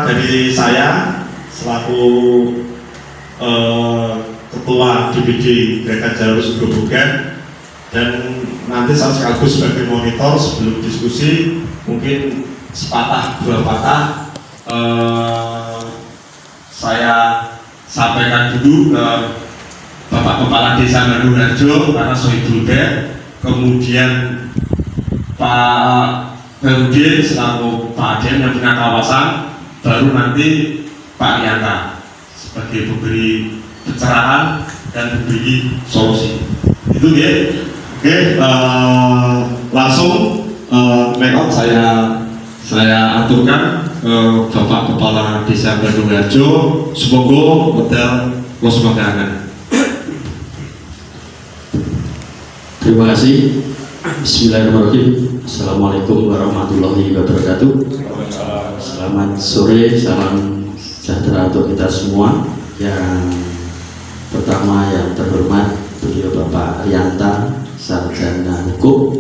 dari saya selaku Ketua DPD Gerakan Jalurus Grobogan, dan nanti saya sekaligus sebagai monitor sebelum diskusi, mungkin sepatah dua patah saya sampaikan dulu ke Bapak Kepala Desa Bandungharjo karena Sohibul Bek, kemudian Pak Perudin selaku Pak Aden yang punya kawasan, baru nanti Pak Rianta sebagai pemberi pencerahan dan pemberi solusi. Itu ya. Oke, langsung make-up saya aturkan Bapak Kepala Desa Bandungharjo. Semoga modal waspada. Terima kasih. Bismillahirrahmanirrahim. Assalamualaikum warahmatullahi wabarakatuh. Selamat sore, salam sejahtera untuk kita semua. Yang pertama yang terhormat beliau Bapak Rianta, Sarjana Hukum,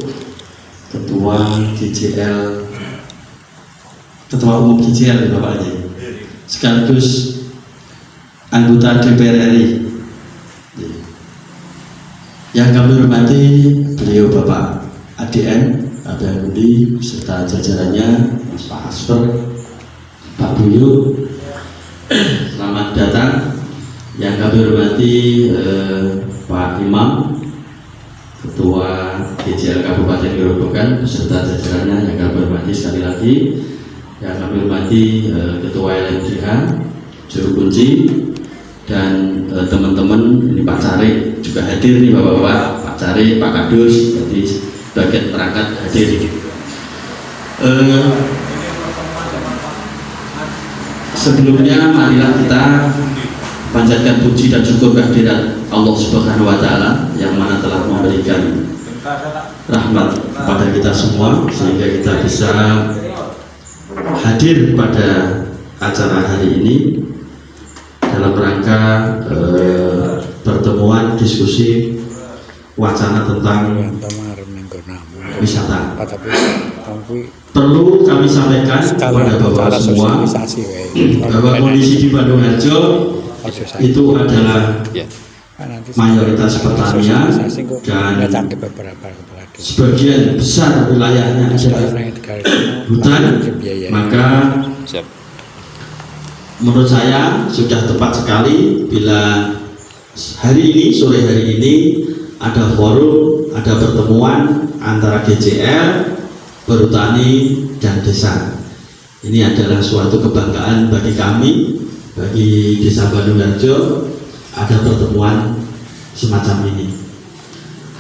Ketua GJL, Ketua Umum GJL ya Bapak ini, sekaligus anggota DPR RI. Yang kami hormati beliau Bapak ADN, Abang Budi, serta jajarannya, Mas Pak Asper, Pak Buyu, selamat datang. Yang kami hormati Pak Imam, Ketua GJL Kabupaten Grobogan, beserta jajarannya yang kami hormati sekali lagi. Yang kami hormati Ketua LMDH, Juru Kunci, dan teman-teman ini Pak Cari juga hadir nih Bapak-bapak, Pak Cari, Pak Kadus, jadi bagian perangkat hadir. Sebelumnya marilah kita panjatkan puji dan syukur kehadirat Allah Subhanahu wa Ta'ala yang mana telah memberikan rahmat kepada kita semua sehingga kita bisa hadir pada acara hari ini dalam rangka pertemuan diskusi wacana tentang wisata. Perlu kami sampaikan kepada Bapak semua bahwa kondisi di Bandungharjo itu adalah mayoritas pertanian dan sebagian besar wilayahnya adalah hutan, maka menurut saya sudah tepat sekali bila hari ini, sore hari ini ada forum, ada pertemuan antara GJL, Perhutani, dan desa. Ini adalah suatu kebanggaan bagi kami, bagi Desa Bandungharjo, ada pertemuan semacam ini.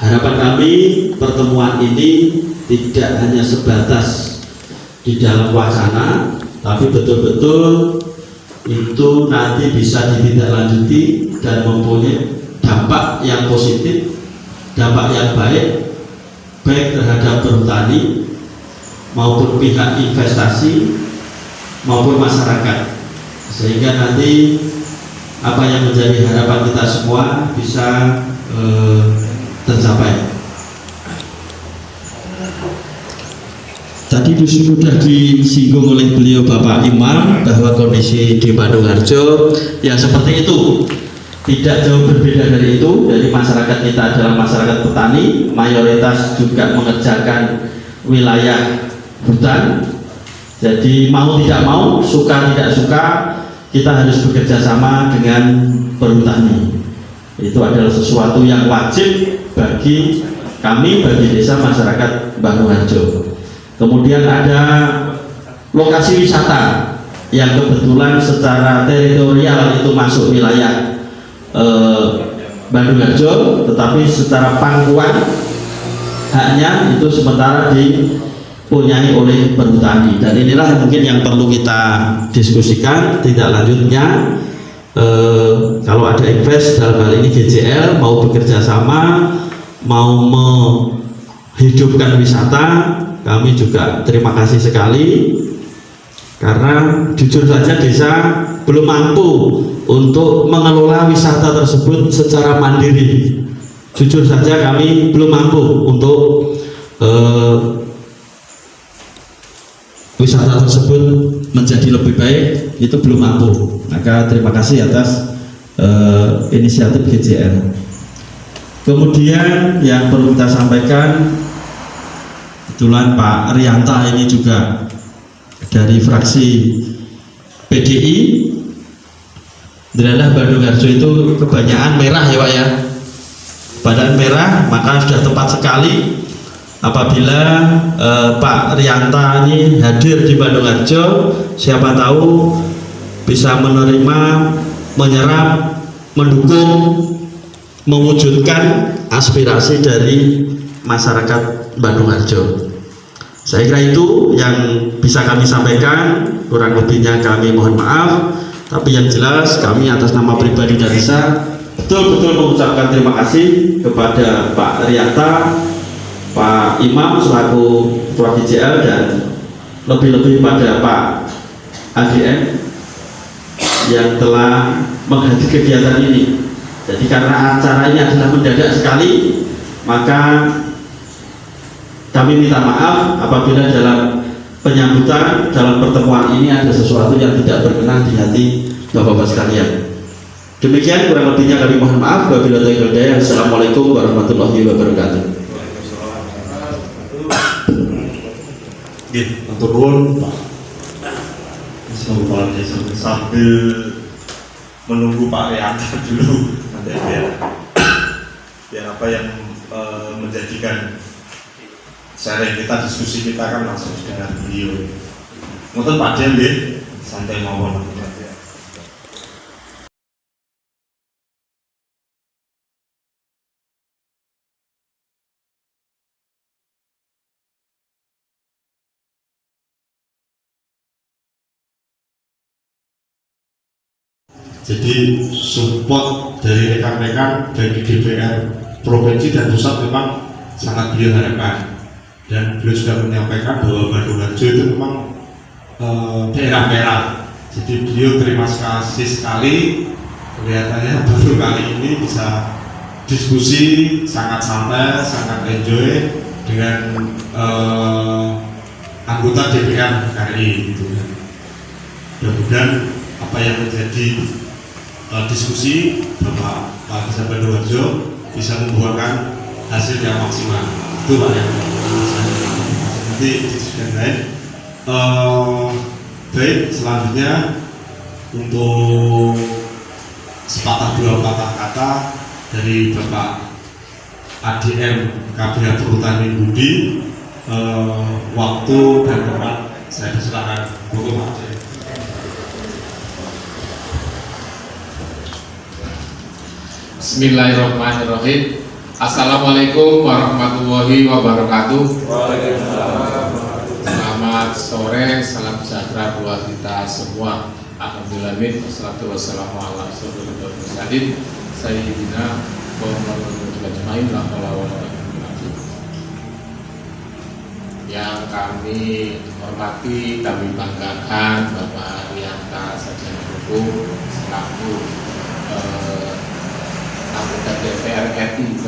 Harapan kami pertemuan ini tidak hanya sebatas di dalam wacana, tapi betul-betul itu nanti bisa ditindaklanjuti dan mempunyai dampak yang positif, dampak yang baik terhadap perhutani maupun pihak investasi maupun masyarakat, sehingga nanti apa yang menjadi harapan kita semua bisa tercapai. Tadi sudah disinggung oleh beliau Bapak Imam bahwa kondisi di Bandungharjo yang seperti itu tidak jauh berbeda dari itu. Dari masyarakat kita adalah masyarakat petani, mayoritas juga mengerjakan wilayah hutan. Jadi mau tidak mau, suka tidak suka, kita harus bekerja sama dengan perhutani. Itu adalah sesuatu yang wajib bagi kami, bagi desa masyarakat Bandungharjo. Kemudian ada lokasi wisata yang kebetulan secara teritorial itu masuk wilayah Bandungharjo, tetapi secara pangkuan haknya itu sementara dipunyai oleh perhutani. Dan inilah mungkin yang perlu kita diskusikan tindak lanjutnya. Kalau ada invest dalam hal ini GJL mau bekerja sama, mau menghidupkan wisata, kami juga terima kasih sekali karena jujur saja desa belum mampu untuk mengelola wisata tersebut secara mandiri. Jujur saja kami belum mampu untuk wisata tersebut menjadi lebih baik itu belum mampu. Maka terima kasih atas inisiatif GJL. Kemudian yang perlu kita sampaikan, kebetulan Pak Rianta ini juga dari fraksi PDI. Daerah Bandung Harjo itu kebanyakan merah ya Pak ya, badan merah, maka sudah tepat sekali apabila Pak Rianta ini hadir di Bandung Harjo, siapa tahu bisa menerima, menyerap, mendukung, mewujudkan aspirasi dari masyarakat Bandung Harjo. Saya kira itu yang bisa kami sampaikan, kurang lebihnya kami mohon maaf. Tapi yang jelas kami atas nama pribadi dan Desa betul-betul mengucapkan terima kasih kepada Pak Rianta, Pak Imam selaku Ketua GJL, dan lebih-lebih pada Pak AGM yang telah menghadiri kegiatan ini. Jadi karena acara ini adalah mendadak sekali, maka kami minta maaf apabila dalam penyambutan, dalam pertemuan ini ada sesuatu yang tidak berkenan di hati Bapak-Bapak sekalian. Demikian kurang lebihnya kami mohon maaf. Wabillahi taufiq wal hidayah. Assalamualaikum warahmatullahi wabarakatuh. Untuk nuwun Pak. Sambil menunggu Pak Rianta dulu nanti biar apa yang menjadikan sharing kita, diskusi kita kan langsung dengan beliau. Mungkin Pak Del ya, santai mawon. Jadi support dari rekan-rekan dari DPR provinsi dan pusat memang sangat beliau harapkan, dan beliau sudah menyampaikan bahwa Bandung Harjo itu memang daerah merah. Jadi beliau terima kasih sekali, kelihatannya baru kali ini bisa diskusi sangat santai, sangat enjoy dengan anggota DPR RI gitu. Mudah-mudahan apa yang menjadi diskusi Bapak Desa Bandung Harjo bisa membuahkan hasil yang maksimal. Itu Pak ya. Nanti diskusikan lain. Baik, selanjutnya untuk sepatah dua patah kata dari Bapak ADM KBH Perhutani Budi, waktu dan tempat saya persilakan. Untuk Pak ADM. Bismillahirrahmanirrahim. Assalamualaikum warahmatullahi wabarakatuh. Selamat sore, salam sejahtera buat kita semua. Alhamdulillah, wassalatu wassalamu ala rasulillah mursalin sayyidina Muhammadin ajmain la haula wala quwwata illa billah. Yang kami hormati, kami banggakan Bapak Rianta Sarjana Hukum selaku anggota DPR RI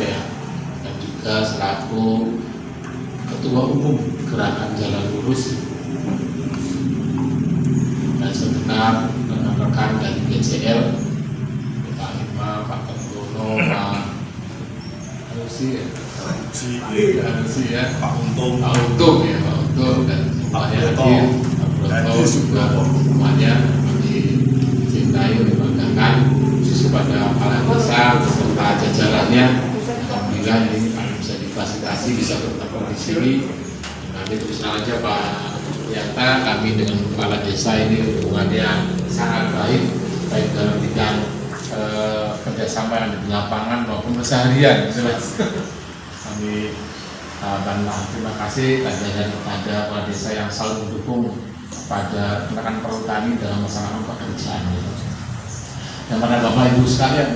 dan juga selaku Ketua Umum Gerakan Jalan Lurus, dan segenap rekan-rekan dari GJL, Pak Imam, Pak Ketuno, Pak Anusi ya, Pak Untung ya, Pak Untung, dan semuanya hadir, Pak Broto juga semuanya dicintai, dibanggakan, khusus kepada kepala desa beserta jajarannya. Alhamdulillah ini kami bisa difasilitasi, bisa bertemu di sini. Nanti terus aja Pak Rianta, kami dengan kepala desa ini hubungannya sangat baik, baik dalam bidang kerjasama yang di lapangan maupun keseharian. Kami dan terima kasih kepada kepala desa yang selalu mendukung kepada rekan perhutani dalam melaksanakan pekerjaan. Yang pada Bapak Ibu sekalian,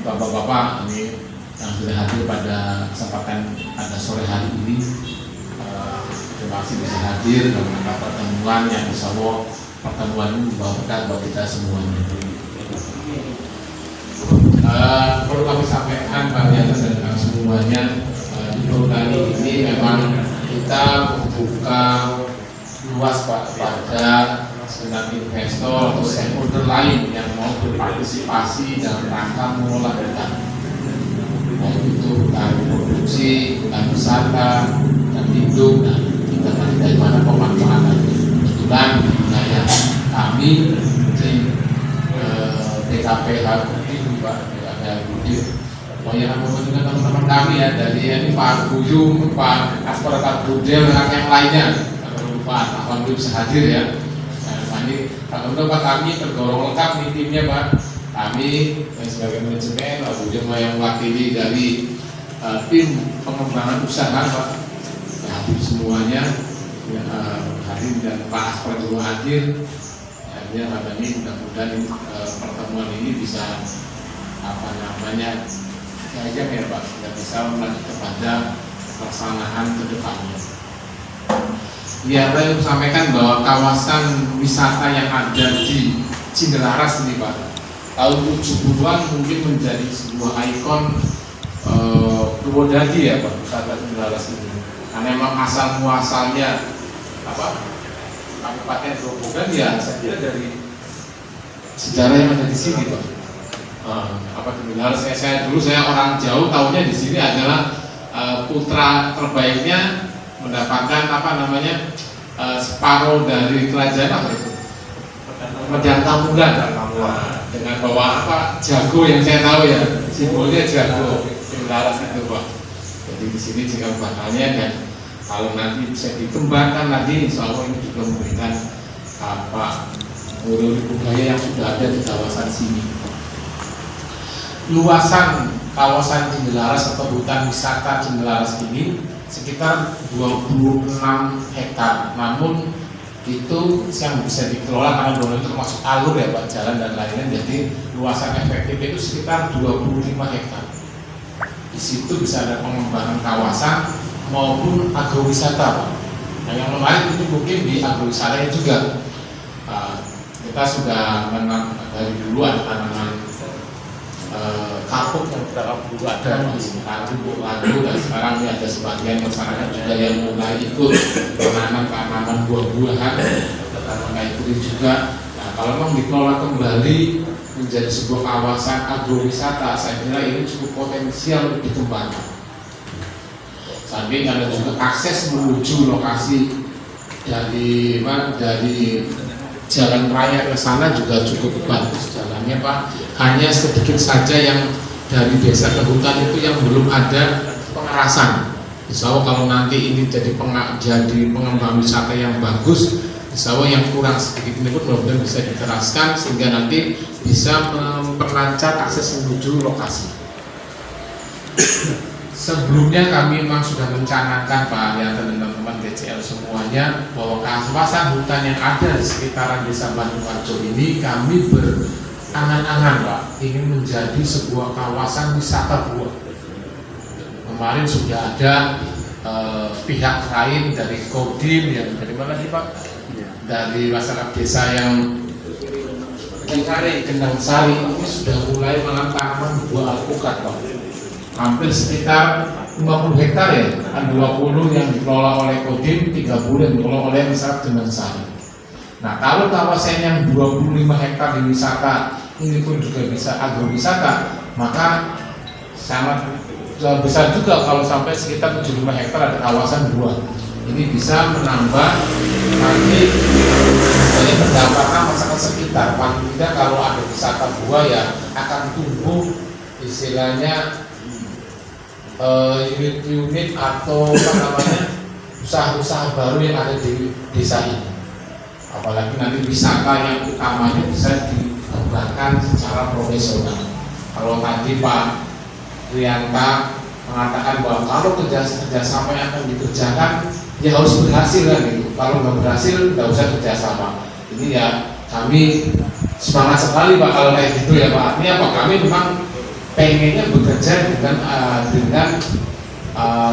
Bapak-bapak ini yang sudah hadir pada kesempatan pada sore hari ini, terima kasih bisa hadir dalam pertemuan yang insya Allah pertemuan ini membawa berkah buat kita semuanya. Perlu kami sampaikan Pak Rianta dan semuanya, di perhutani ini memang kita membuka luas Pak pada segenap investor atau stakeholder lain yang mau berpartisipasi dalam rangka mengolah hutan, baik itu hutan produksi, hutan wisata, hutan lindung, dan kita dari mana pemanfaatan. Kebetulan wilayah kami di TKP Halbudi, Pak Halbudi, banyak dengan teman-teman kami ya, dari ini Pak Buyung, Pak Aspar, Pak Budel, dan yang lainnya. Pak Alhamdulillah bisa hadir ya. Nah, ini Alhamdulillah Pak, kami tergolong lengkap nih timnya Pak. Kami sebagai manajemen, Pak Budel yang mewakili dari tim pengembangan usaha Pak. Ya, hadir semuanya ya, hadir, dan Pak Aspar juga hadir. Ya, ini mudah-mudahan pertemuan ini bisa ya Pak, tidak bisa melanjutkan pada pelaksanaan ke depannya. Ya, saya sampaikan bahwa kawasan wisata yang ada di Cindellaras ini Pak, tahun 70-an mungkin menjadi sebuah ikon Purwodadi ya Pak, wisata Cindellaras ini. Karena memang asal muasalnya Kabupaten Grobogan ya, saya kira dari sejarah yang ada di sini Pak. Cindellaras, saya dulu orang jauh, tahunya di sini adalah putra terbaiknya mendapatkan separuh dari kerajaan Medang Tambulan, dengan bawa jago yang saya tahu ya, simbolnya jago Cindellaras itu Pak. Jadi di sini juga bakalnya, dan kalau nanti bisa dikembangkan lagi, insya Allah ini juga memberikan nilai budaya yang sudah ada di kawasan sini. Luasan kawasan Cindellaras atau hutan wisata Cindellaras ini sekitar 26 hektar. Namun itu yang bisa dikelola karena itu termasuk alur ya Pak, jalan dan lain-lain. Jadi luasan efektif itu sekitar 25 hektar. Di situ bisa ada pengembangan kawasan maupun agrowisata Pak. Nah, yang menarik itu mungkin di agrowisata juga. Kita sudah dari dulu ada tanaman kapuk yang dulu ada di sini, lalu dan sekarang ini ada sebagian masyarakat juga yang mulai ikut menanam tanaman buah-buahan, tanaman kayu putih juga. Nah, kalau memang dikelola kembali menjadi sebuah kawasan agrowisata, saya kira ini cukup potensial untuk dikembangkan. Samping ada juga akses menuju lokasi dari jalan raya ke sana juga cukup bagus jalannya Pak. Hanya sedikit saja yang dari desa ke hutan itu yang belum ada pengerasan. Insya Allah kalau nanti ini jadi pengembang wisata yang bagus, insya Allah yang kurang sedikit ini pun benar-benar bisa diteraskan sehingga nanti bisa memperlancar akses menuju lokasi. Sebelumnya kami memang sudah mencanangkan Pak ya, teman-teman DCL semuanya, bahwa kawasan hutan yang ada di sekitaran desa Bandungharjo ini kami berangan-angan Pak ingin menjadi sebuah kawasan wisata buah. Kemarin sudah ada pihak lain dari Kodim yang dari mana sih Pak? Dari masyarakat desa yang Gendang Sari ini sudah mulai menanam tanaman buah alpukat Pak. Hampir sekitar 50 hektar ya, 20 yang dikelola oleh Kodim, 30 yang dikelola oleh masyarakat Gendang Sari. Nah, kalau kawasan yang 25 hektar di wisata ini pun juga bisa agrowisata, maka sangat besar juga kalau sampai sekitar 75 hektar ada kawasan buah. Ini bisa menambah nanti banyak pendapatan masyarakat sekitar. Paling tidak kalau ada wisata buah ya akan tumbuh istilahnya unit-unit atau usaha-usaha baru yang ada di desa ini. Apalagi nanti wisata yang utamanya bisa dikembangkan secara profesional. Kalau tadi Pak Rianta mengatakan bahwa kalau kerjasama yang akan dikerjakan ya harus berhasil kan gitu. Kalau nggak berhasil nggak usah kerjasama. Ini ya kami semangat sekali Pak kalau kayak gitu ya Pak. Ini apa, kami memang pengennya bekerja dengan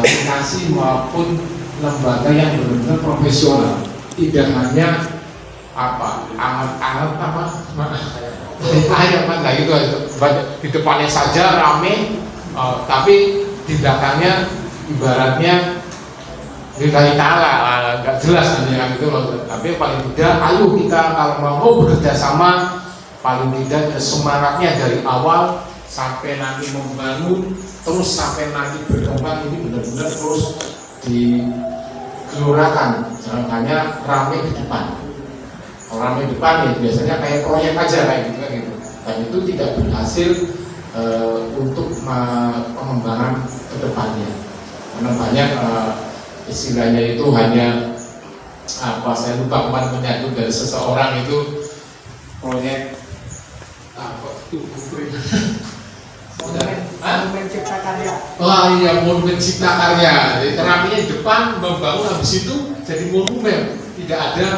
instansi maupun lembaga yang benar-benar profesional, tidak hanya anget-anget kayak gitu di depannya saja rame, tapi tindakannya ibaratnya lillahi ta'ala, nggak jelas nanti gitu loh. Tapi paling tidak ayo kita kalau mau bekerja sama, paling tidak semangatnya dari awal sampai nanti membangun, terus sampai nanti berkembang, ini benar-benar terus digelurakan, jangan hanya rame di depan. Kalau rame di depan ya biasanya kayak proyek aja kayak gitu kan gitu, dan itu tidak berhasil untuk pengembangan kedepannya, karena banyak istilahnya itu hanya apa, saya lupa kemarin menyatu dari seseorang itu proyek apa itu monumen cipta karya. Wah iya, monumen cipta karya. Jadi terapinya di depan membangun, habis itu jadi monumen, tidak ada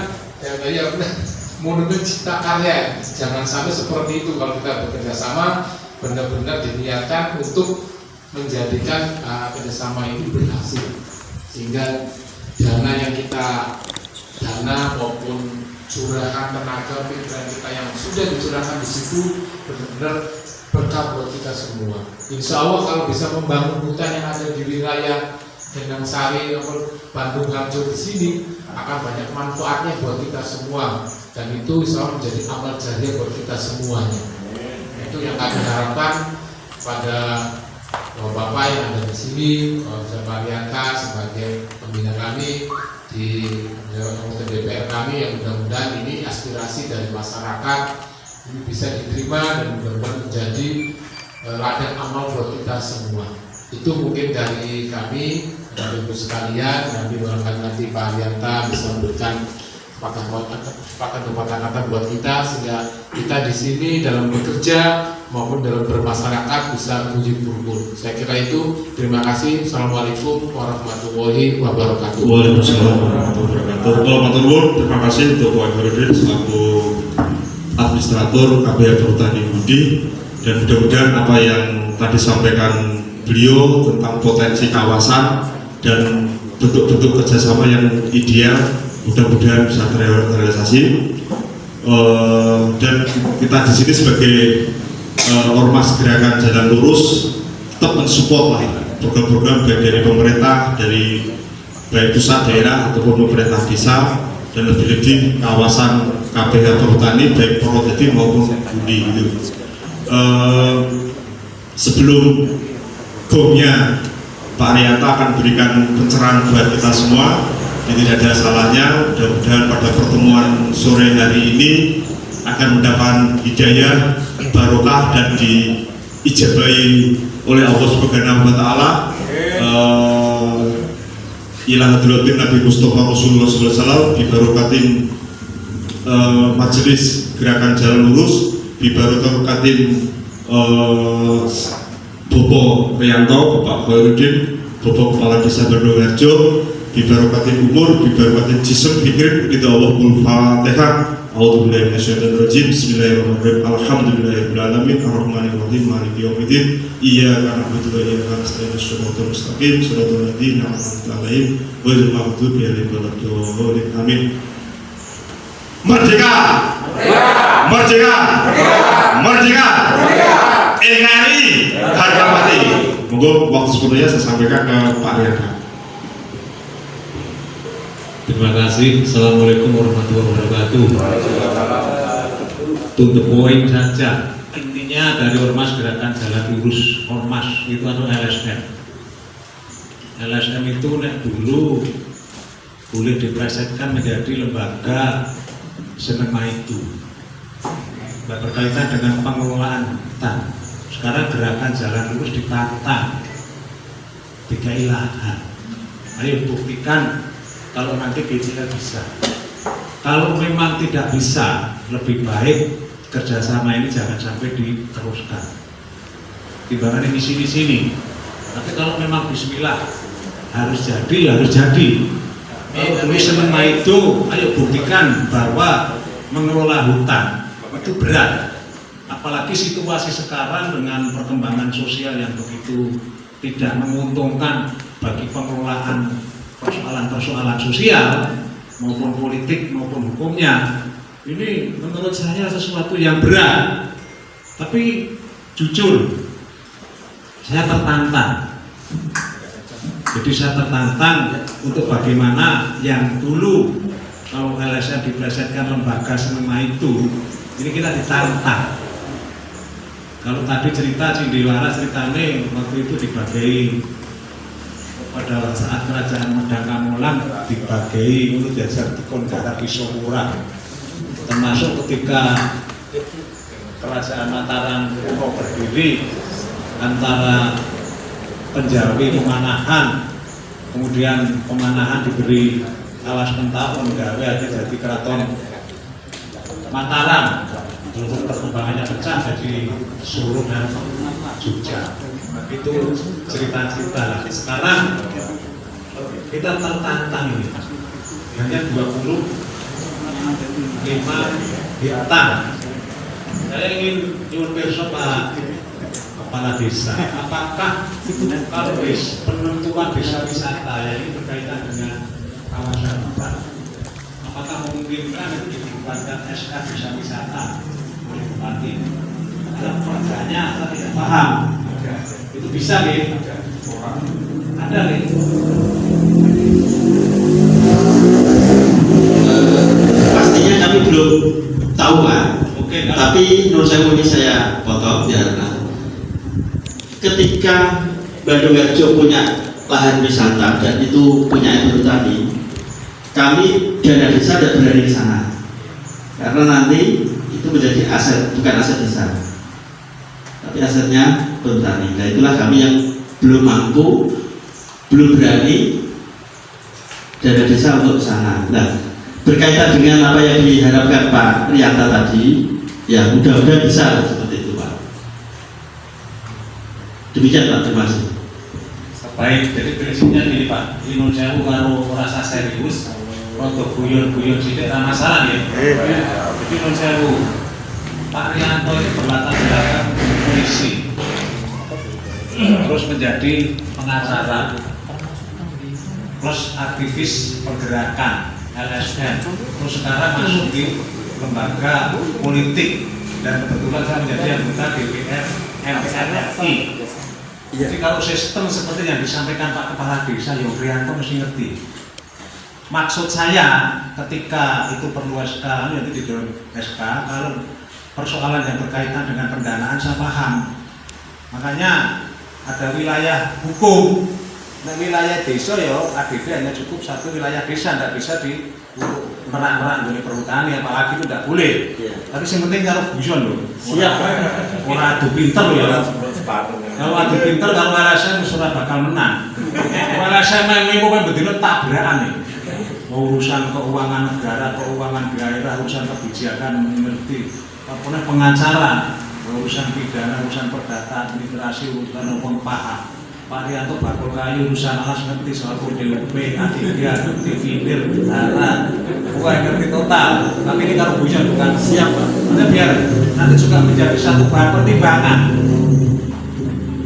ya monumen cipta karya. Jangan sampai seperti itu. Kalau kita bekerja sama, benar-benar diniatkan untuk menjadikan kerjasama ini berhasil, sehingga dana yang kita maupun curahan tenaga pikiran kita yang sudah dicurahkan di situ benar-benar berkah buat kita semua. Insya Allah kalau bisa membangun hutan yang ada di wilayah Gendang Sari, Bandung, Harjo di sini akan banyak manfaatnya buat kita semua, dan itu insya Allah menjadi amal jariah buat kita semuanya. Itu yang kami harapkan pada Bapak yang ada di sini, Pak Marianta sebagai pembina kami di anggota DPR kami, yang mudah-mudahan ini aspirasi dari masyarakat ini bisa diterima dan mudah-mudahan menjadi ladang amal buat kita semua. Itu mungkin dari kami, Bapak Ibu sekalian. Nanti barangkali nanti Pak Arianta bisa memberikan kata-kata buat kita, sehingga kita di sini dalam bekerja maupun dalam bermasyarakat bisa puji berkumpul. Saya kira itu. Terima kasih. Assalamualaikum warahmatullahi wabarakatuh. Waalaikumsalam warahmatullahi wabarakatuh. Terima kasih untuk Pak Herudin selaku administrator KPH Perhutani Budi, dan mudah-mudahan apa yang tadi sampaikan beliau tentang potensi kawasan dan bentuk-bentuk kerjasama yang ideal mudah-mudahan bisa terrealisasi. Dan kita di sini sebagai ormas gerakan jalan lurus tetap mensupport lah program-program baik dari pemerintah, dari baik pusat, daerah ataupun pemerintah desa, dan lebih-lebih kawasan KPH Perhutani baik Purwodadi maupun Budi itu. Sebelum gongnya Pak Arianta akan berikan pencerahan buat kita semua, jadi tidak ada salahnya mudah-mudahan pada pertemuan sore hari ini akan mendapatkan hidayah, barokah, dan diijabahi oleh Allah Subhanahu wa Ta'ala. Ila hadratin Nabi Mustafa Rasulullah SAW, bibarokatin majelis gerakan jalan lurus, bibarokatin Bopo Rianto, Bapak Khairuddin, Bapak Kepala Desa Bandung Harjo, bibarokatin umur, bibarokatin jism, fikir, ridha Allah Fatihah. A'udzubillahi minasyaitonirrajim. Bismillahirrahmanirrahim. Alhamdulillahirabbil alamin, arrahmanirrahim, maliki yaumiddin. Iyyaka na'budu wa iyyaka nasta'in, shiratal mustaqim, shiratal ladzina an'amta 'alaihim ghairil maghdubi 'alaihim waladdallin. Amin. Merdeka! Merdeka! Merdeka! NKRI harga mati. Monggo waktu sebetulnya saya sampaikan ke Pak Riana. Terima kasih. Assalamualaikum warahmatullahi wabarakatuh. To the point saja. Intinya dari Ormas Gerakan Jalan Lurus, Ormas itu adalah LSM. LSM itu dulu boleh diplesetkan menjadi lembaga senema itu, berkaitan dengan pengelolaan hutan. Sekarang Gerakan Jalan Lurus ditata, dikai lahan. Ayo buktikan kalau nanti BCL bisa. Kalau memang tidak bisa, lebih baik kerjasama ini jangan sampai diteruskan. Timbangan ini sini. Tapi kalau memang Bismillah harus jadi, harus jadi. Kalau senema itu, ayo buktikan bahwa mengelola hutan itu berat. Apalagi situasi sekarang dengan perkembangan sosial yang begitu tidak menguntungkan bagi pengelolaan persoalan-persoalan sosial maupun politik maupun hukumnya. Ini menurut saya sesuatu yang berat. Tapi jujur, saya tertantang Jadi saya tertantang untuk bagaimana yang dulu kalau LSM diplesetkan lembaga semua itu, ini kita ditantang. Kalau tadi cerita Cindiwara ceritanya waktu itu dibagi pada saat kerajaan Medang Kamolan dibagi untuk jajar dikon darah Kisopura, termasuk ketika kerajaan Mataram mau berdiri antara Penjawi Pemanahan, kemudian Pemanahan diberi alas pentahun gawe jadi keraton Mataram. Untuk perkembangannya pecah jadi Solo dan Jogja. Itu cerita-cerita lah. Sekarang kita tertantang ini hanya 25 hektar. Saya ingin nyuwun pirsa Pak Kepala Desa, apakah kalau penentuan desa wisata yang ini berkaitan dengan kawasan hutan, apakah memungkinkan itu dibuatkan SK desa wisata oleh bupati? Ada pertanyaannya atau tidak paham? Itu bisa nih? Ada nih? Pastinya kami belum tahu Pak. Oke, Tapi menurut saya ini saya potong biar ketika Bandungharjo punya lahan wisata dan itu punya air bertani, kami dana desa tidak berani ke sana karena nanti itu menjadi aset, bukan aset desa tapi asetnya bertani. Nah itulah kami yang belum mampu, belum berani dana desa untuk ke sana. Nah berkaitan dengan apa yang diharapkan Pak Rianta tadi, ya mudah-mudahan bisa seperti itu Pak. Demikian Pak, terima kasih. Baik, jadi prinsipnya gini Pak, Inun Sewu karo rasa serius, untuk guyon-guyon sidik tak masalah ya. Jadi Inun Sewu, Pak Rianto ini berlatar belakang polisi, terus menjadi pengacara, plus aktivis pergerakan LSM, terus sekarang masuk di lembaga politik dan kebetulan saya menjadi anggota DPR MPR RI. Jadi kalau sistem seperti yang disampaikan Pak Kepala Desa Yogrianto mesti ngerti. Maksud saya ketika itu perlu SK, nanti di dalam SK, kalau persoalan yang berkaitan dengan pendanaan saya paham. Makanya ada wilayah hukum, nah wilayah desa ya ADD hanya cukup satu wilayah desa, tidak bisa di merak-merak dari perhutani, apalagi itu tidak boleh. Tapi yang penting kalau guyon loh. Siap. Orang adu pinter loh ya. Kalau adu pinter kalau LSM sudah bakal menang. Kalau LSM memang mau betul tabrakan nih. Urusan keuangan negara, keuangan daerah, urusan kebijakan mengerti. Apalagi pengacara, urusan pidana, urusan perdata, imigrasi, urusan hukum paham. Pak Rianto bakul kayu, urusan alas ngerti soal PDUP, A3, dividir, darah. Wah ngerti total. Tapi ini kalau bukan bukan siap Pak. Biar nanti juga menjadi satu bahan pertimbangan.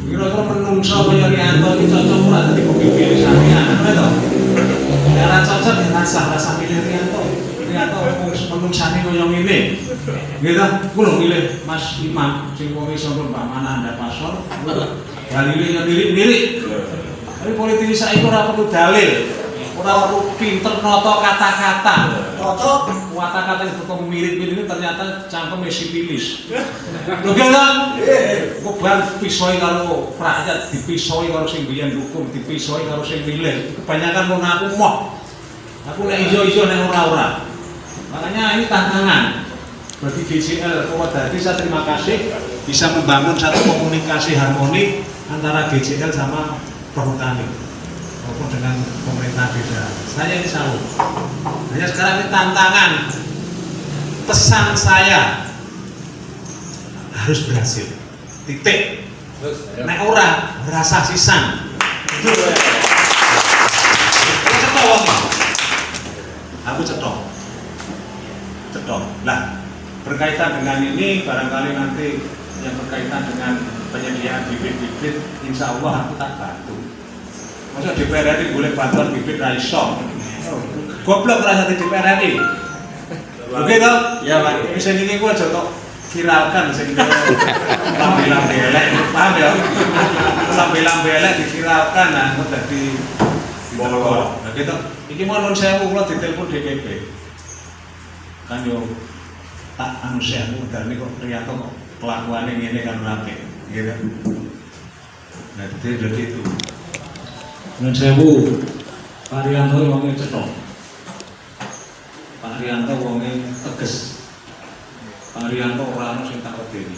Kira-kira menungso kaya Rianto ini cocok ora dadi pemilih sampeyan, apa to? Ora cocok dengan rasa milih Rianto. Rianto menungsane kaya ngene. Gitu, kulo milih Mas Imam sing wong iso Pak Mana Anda Pasor. Dalile lirik-lirik. Tapi politisi saiki ora perlu dalil. Ora perlu pinter noto kata-kata. Noto kata-kata yang berkembang mirip-mirip ini ternyata cangkem sipilis. Lho kan? Kok bar pisoi karo rakyat, dipisoi karo sing biyen dukung, dipisoi karo sing milih. Kebanyakan mau ngaku moh. Aku nek ijo-ijo nek ora-ora. Makanya ini tantangan bagi GCL Purwodadi. Saya terima kasih bisa membangun satu komunikasi harmoni antara GCL sama perhutani maupun dengan pemerintah desa. Saya ini salut. Hanya sekarang ini tantangan. Pesan saya harus berhasil. Titik. Nek ora rasa sisan. Aku cetok. Lah, berkaitan dengan ini barangkali nanti yang berkaitan dengan penyediaan bibit-bibit, insya Allah aku tak bantu. Masa DPR RI boleh bantuan bibit raiso? Goblok rasa di DPR RI. Oke toh? Ya Pak. Bisa ini gue contoh viralkan sing lambe-lambe elek, paham ya? Lambe-lambe elek diviralkan nah kok dadi bolo. Nah gitu. Iki mau nun sewu kula ditelepon DPP. Kan yo tak anu sewu dan kok Riyanto kok kelakuane ngene kan rapi. Gitu. Nah jadi itu. Nun sewu Pak Riyanto wonge cetok. Pak Riyanto wonge tegas. Pak Riyanto ora ono sing tak wedeni.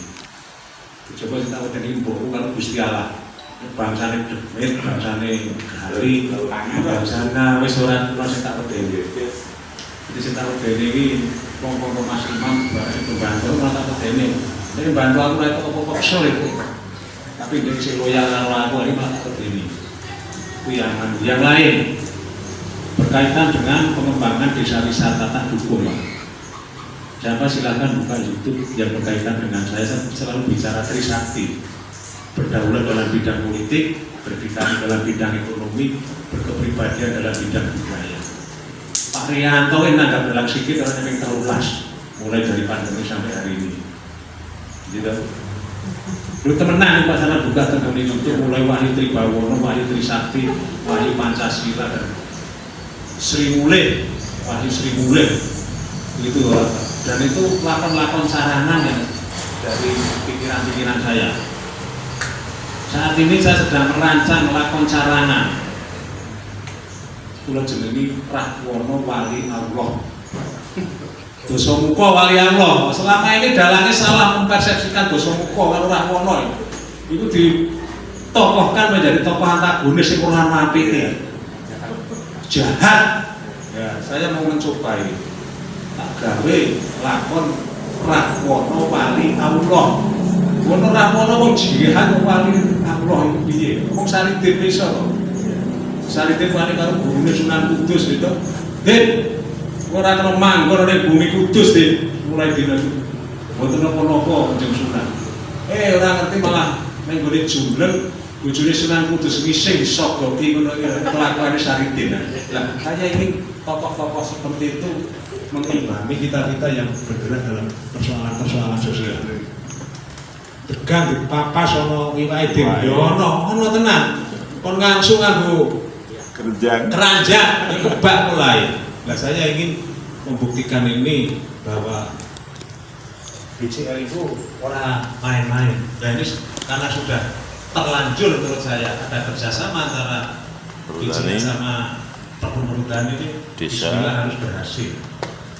Coba sing tak wedeni mbokku karo Gusti Allah. Bangsane demit, bangsane gali, bangsane wis ora ono sing tak wedeni. Jadi sing tak wedeni iki wong-wong Mas Imam bareng pembantu ora tak wedeni. Nek bantu aku ora apa-apa kesel itu. Tapi dia sing loyal karo aku iki malah tak wedeni. Itu yang lain berkaitan dengan pengembangan desa wisata tak dukung, Pak. Siapa silahkan buka YouTube yang berkaitan dengan saya selalu bicara Trisakti, berdaulat dalam bidang politik, berbicara dalam bidang ekonomi, berkepribadian dalam bidang budaya. Pak Riyanto ini nanggap dalam sikit orang yang tahu las, mulai dari pandemi sampai hari ini. Gitu. Lu temenan Pak sana buka tentang YouTube mulai Wahyu Tribawono, Wahyu Trisakti, Wahyu Pancasila dan Sri Mulyani, Wahyu Sri Mulyani. Gitu loh. Dan itu lakon-lakon saranan yang dari pikiran-pikiran saya. Saat ini saya sedang merancang lakon saranan. Kula jenengi Rahwono Wali Allah. Dosomuko Wali Allah. Selama ini dalangnya salah mempersepsikan Dosomuko karo Rahwono. Itu ditokohkan menjadi tokoh antagonis yang kurang apik. Jahat. Ya, saya mau mencoba ini. Tak gawe lakon Rahwono Wali Allah. Wono Rahwono wong jihan wali Allah itu piye? Wong Saridin iso to. Saridin wali karo gurune Sunan Kudus itu. Dit, ora kena manggon ning bumi Kudus, Dit. Mulai dina itu. Mboten napa-napa Kanjeng Sunan. Ora ngerti malah ning gone Jumbleng bojone Sunan Kudus ngising sok goki ngono kelakuane Saridin. Lah, saya ingin tokoh-tokoh seperti itu mengimami kita-kita yang bergerak dalam persoalan-persoalan sosial. Tegang di papas ono iwake dhewe ono tenan. Kon ngangsu nganggo keranjang kebak mulai. Nah, saya ingin membuktikan ini bahwa BCL itu orang main-main. Dan ini karena sudah terlanjur menurut saya ada kerjasama antara BCL sama perhutani ini bismillah harus berhasil.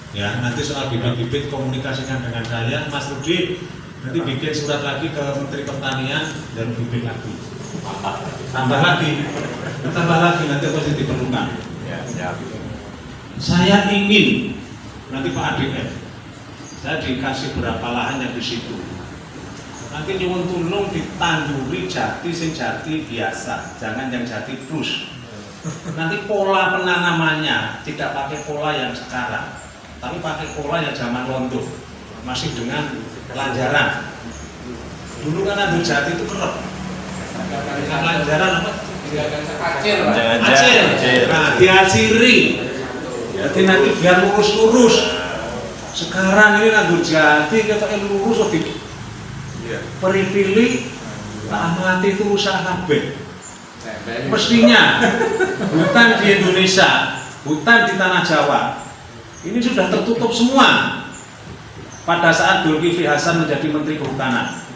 Ya, nanti soal bibit-bibit komunikasikan dengan saya, Mas Rudi nanti bikin surat lagi ke Menteri Pertanian dan bibit lagi. Tambah lagi nanti pasti diperlukan. Ya. Saya ingin nanti Pak ADM, saya dikasih berapa lahan yang di situ. Nanti nyuwun tulung ditanduri jati sing jati biasa, jangan yang jati plus. Nanti pola penanamannya tidak pakai pola yang sekarang, tapi pakai pola yang zaman londo, masih dengan lanjaran. Dulu kan ada jati itu kerep, dengan lanjaran apa? Acil. Nah, diaciri. Jadi nanti biar lurus-lurus. Sekarang ini nandur jati kita lurus, peripili, tak amati itu usaha kabeh. Mestinya hutan di Indonesia, hutan di tanah Jawa ini sudah tertutup semua pada saat Zulkifli Hasan menjadi Menteri Kehutanan.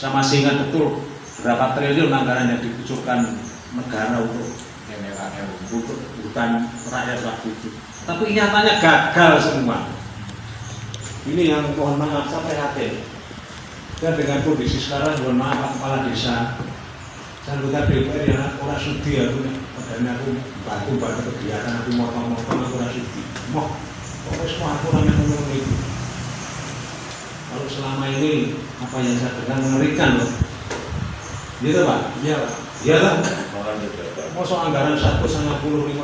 Saya masih ingat betul berapa triliun anggaran yang dikucurkan negara untuk hutan rakyat waktu itu. Tapi nyatanya gagal semua. Ini yang mohon maaf saya prihatin. Dan dengan kondisi sekarang mohon maaf Pak Kepala Desa, saya anggota DPR yang orang sudi aku, padahal aku bantu kegiatan aku motong-motong aku orang sudi. Pokoknya semua aku orang yang ngomong itu. Kalau selama ini apa yang saya dengar mengerikan loh. Gitu Pak? Iya Pak. Iya kan? Masuk anggaran 1,55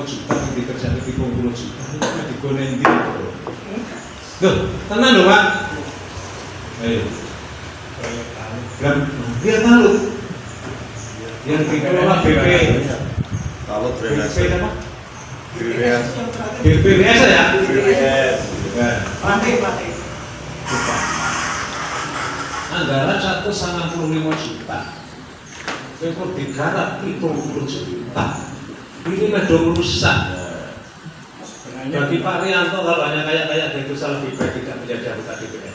juta dikerjakan 30 juta itu digonendi. Tuh, tenang loh Pak. Ayo. Dan dia tahu yang dikelola BP Kalau BP apa? BPS BPS ya? BPS Pakai anggaran 195 juta. Itu digarap 70 juta. Ini medong rusak. Bagi Pak Rianto kalau hanya kayak gitu lebih baik tidak menjadi anggota DPR.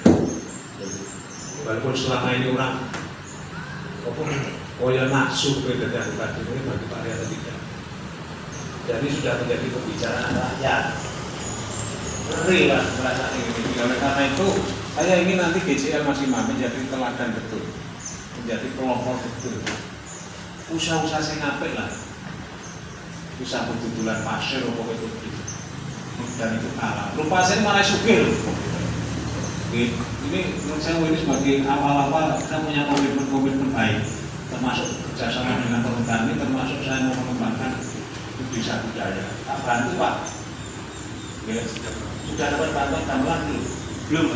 Walaupun selama ini orang ya nafsu menjadi anggota DPR, bagi Pak Rianto tidak. Jadi sudah menjadi pembicaraan rakyat. Ngeri lah merasa ini. Oleh karena itu saya ingin nanti GCL Mas Imam menjadi teladan betul, menjadi pelopor betul. Usaha-usaha saya ngapik lah. Usaha bertutulan pasir apa itu dan itu kalah. Lupa saya malah sugih. Ini menurut saya ini sebagai awal-awal saya punya komitmen baik, termasuk kerjasama dengan pemerintah ini, termasuk saya mau mengembangkan desa budaya. Tak bantu Pak. Ya, sudah dapat bantuan tambahan belum?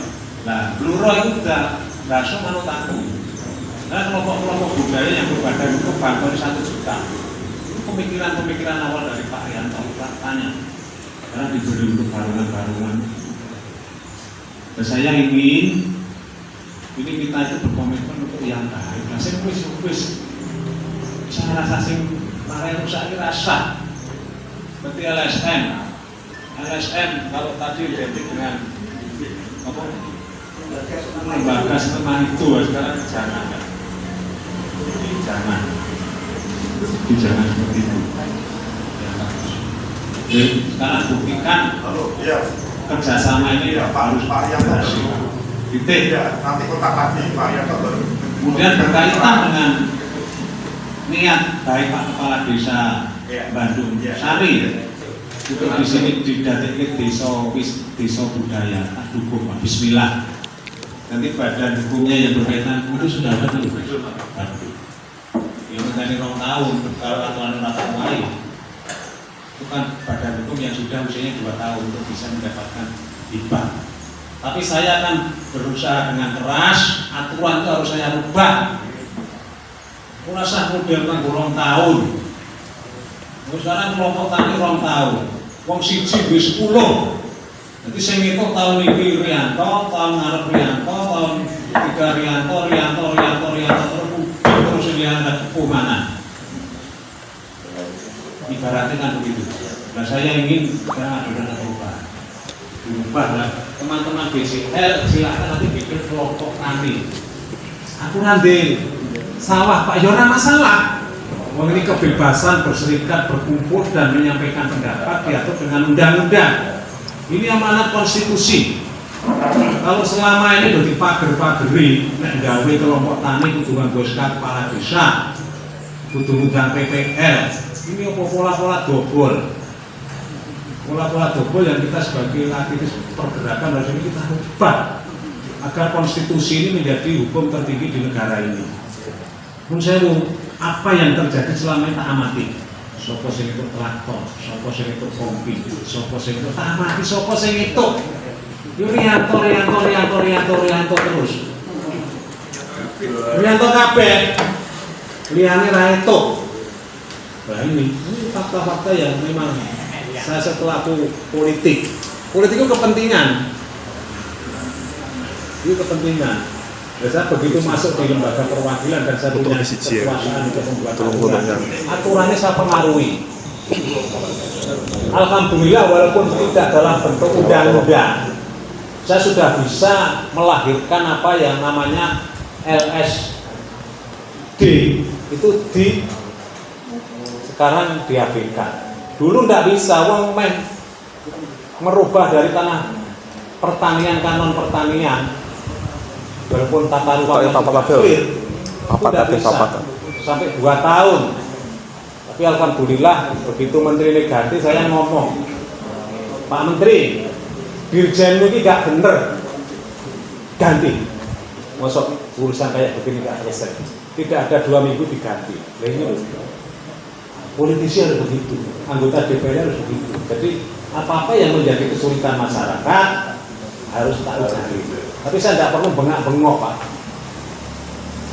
Nah, Bluro itu sudah langsung manut aku. Nah, kelompok-kelompok budaya yang berbadan itu bantuan 1 juta. Itu pemikiran-pemikiran awal dari Pak Rianto, tanya. Karena diberi untuk barungan-barungan. Dan saya ingin ini kita itu berkomitmen untuk yang baik. Nah, saya wis saya rasa sing marah rusak ini rasa. Seperti LSM kalau tadi identik dengan apa? Lembaga semacam itu sekarang jangan seperti itu. Jadi sekarang buktikan kerjasama ini harus berhasil. Titik. Nanti kontak lagi Pak Rianto baru. Kemudian berkaitan dengan niat baik Pak Kepala Desa Bandung Sari itu di sini didatik desa budaya tak dukung Pak Bismillah. Nanti badan hukumnya yang berkaitan itu sudah ada di Bandung. Yang menjadi 2 tahun kalau aturan lain itu kan badan hukum yang sudah usianya 2 tahun untuk bisa mendapatkan hibah. Tapi saya akan berusaha dengan keras, aturan itu harus saya rubah. Kurasa model kan 2 tahun. Sekarang kelompok tani 2 tahun. Wong siji wis 10. Nanti sing ngitung tahun iki Rianto, tahun ngarep Rianto, tahun 3 Rianto terus dia ada kekumanan. Ibaratnya kan begitu. Nah saya ingin sekarang ada perubahan. Berubahlah teman-teman BCL silakan nanti bikin kelompok tani. Aku nanti sawah Pak Yona masalah. Ini kebebasan berserikat, berkumpul dan menyampaikan pendapat diatur dengan undang-undang. Ini amanat konstitusi. Kalau selama ini udah dipager-pageri, nek gawe kelompok tani kudu nganggo kepala desa, kudu ngundang PPL. Ini apa pola-pola dobol? Pola-pola dobol yang kita sebagai aktivis pergerakan harus ini kita ubah agar konstitusi ini menjadi hukum tertinggi di negara ini. Menurut saya apa yang terjadi selama ini tak amati. Sopo sing itu traktor, sopo sing itu kompi, sopo sing itu tak amati, sopo sing itu. Rianto terus. Rianto kabeh. Liane ra itu. Nah ini fakta-fakta yang memang saya setelah politik itu kepentingan. Itu kepentingan. Saya begitu masuk di lembaga perwakilan dan saya punya kekuasaan untuk membuat aturannya saya pengaruhi. Alhamdulillah walaupun tidak dalam bentuk undang-undang, saya sudah bisa melahirkan apa yang namanya LSD itu sekarang diabaikan. Dulu tidak bisa, uang merubah dari tanah pertanian kanon pertanian. Walaupun tata ruang yang clear, tidak bisa sampai 2 tahun. Tapi alhamdulillah begitu Menteri ganti saya ngomong, Pak Menteri, dirjenmu ini gak bener, ganti. Masuk urusan kayak begini gak selesai. Tidak ada 2 minggu diganti. Nah ini loh, politisi harus begitu, anggota DPR harus begitu. Jadi apa-apa yang menjadi kesulitan masyarakat harus tak cari. Tapi saya tidak perlu bengak-bengok Pak.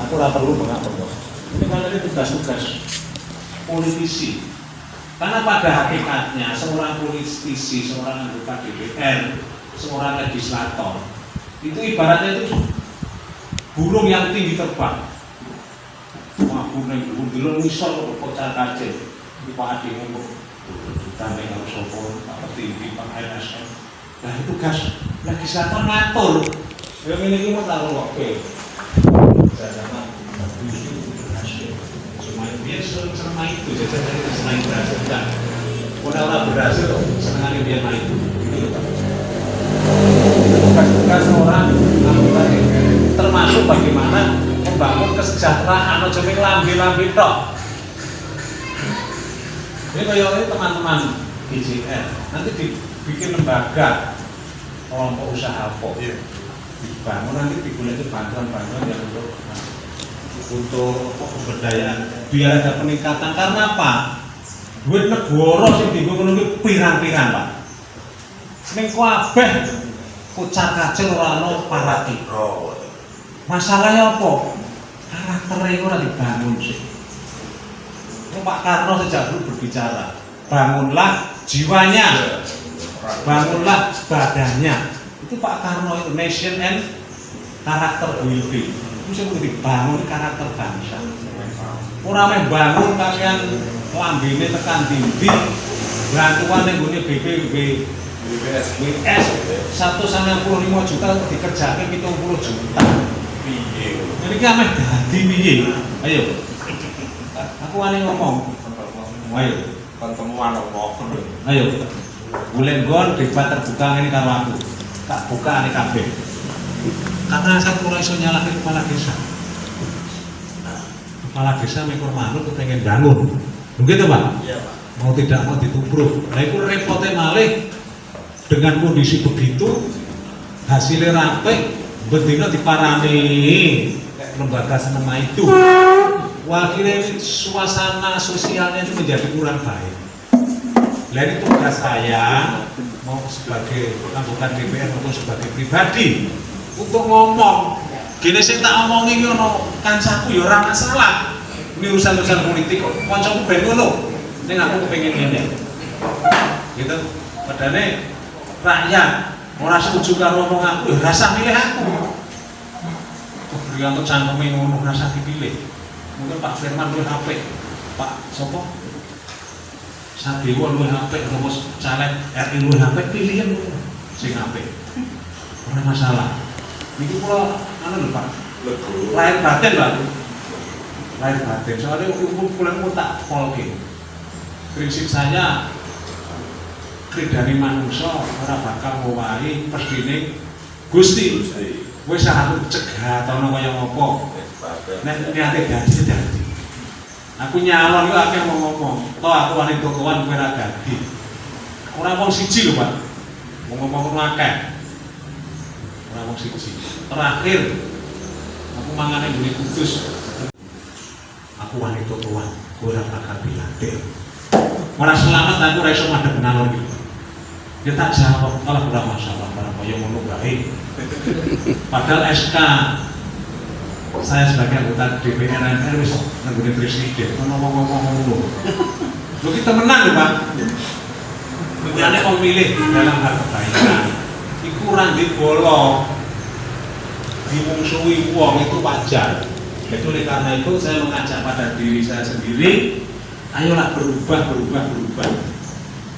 Aku tidak perlu bengak-bengok. Ini karena ini tugas-tugas politisi. Karena pada hakikatnya seorang politisi, seorang anggota DPR, seorang legislator itu ibaratnya itu burung yang tinggi terbang. Wah, burung dulu misal kocar kacir. Di Pak Adi ngomong, ditanya harus sopor, Pak Tinggi, Pak LSM. Nah itu gas legislator ngatur. Yang ini mau taruh oke. Saya sama berhasil. Cuma dia selama itu, jadi dari selain berhasil kan. Orang berhasil, senang dia naik. Tugas orang anggota DPR termasuk bagaimana membangun kesejahteraan atau cemil lambi-lambi tok. Ini kayak teman-teman DJR nanti dibikin lembaga kelompok usaha apa? Dibangun nanti digunakan bantuan-bantuan yang untuk pemberdayaan biar ada peningkatan. Karena apa? Duit negara sing dienggo ngono kuwi pirang-pirang, Pak. Ning kabeh kucar kacir ora ana parati. Masalahnya apa? Karakternya ora dibangun sih. Pak Karno sejak dulu berbicara, bangunlah jiwanya, bangunlah badannya. Itu Pak Karno itu nation and karakter building. Itu sing dibangun karakter bangsa. Ora meh bangun kalian lambene tekan dinding, bantuan ning gone BPS 195 juta dikerjake 70 juta. Piye? Jadi ki ameh dadi piye? Ayo. Aku wani ngomong. Ayo, pertemuan ngomong. ayo. Boleh gon debat terbuka ini karo aku. Tak buka ane kabeh. Karena saya ora iso nyalahke kepala desa. Kepala desa mikir manut pengen bangun. Begitu, Pak? Iya, Pak. Mau tidak mau ditubruk. Nah itu repotnya malih dengan kondisi begitu hasilnya rapi bendina diparani lembaga senema itu. Wakilnya suasana sosialnya itu menjadi kurang baik. Lain itu tugas saya mau sebagai anggota DPR maupun sebagai pribadi untuk ngomong. Gini sih tak omongin yono kancaku ya orang masalah. Ini urusan-urusan politik kok. Kancaku ben ngono. Ning aku kepengin ngene. Gitu. Padahal rakyat ora setuju karo omong aku ya rasa milih aku. Beri untuk cangkeme ngono rasa dipilih. Mungkin Pak Firman luwih apik, Pak Sopo Sadewo luwih apik, terus caleg RI luwih apik, pilihan sing apik. Ora masalah. Niki kula anu lho Pak. Lahir batin, Pak. Lahir batin. Soalnya kula tak polke. Prinsip saya kridane manungsa ora bakal ngowahi pesthine Gusti. Wis harus cegah ana kaya ngopo. Nek niate dadi. Aku nyalon yo akeh ngomong. Toh aku wani tokoan kowe ra dadi. Ora wong siji lho, Pak. Ngomong ngono akeh. Ora wong siji. Terakhir aku mangane ngene Kudus. Aku wani tokoan, kowe ora bakal dilatih. Ora selamat aku ora iso madhep ngalor iki. Ya tak jawab, kalau ora masalah, barang kaya ngono bae. Padahal SK saya sebagai anggota DPR MPR wis nggone presiden ngomong-ngomong ngono. Lho kita menang lho, Pak. Menjane pemilih dalam hal kebaikan. Iku ora dibolong. Dimungsuhi wong itu wajar. Jadi oleh karena itu saya mengajak pada diri saya sendiri, ayolah berubah.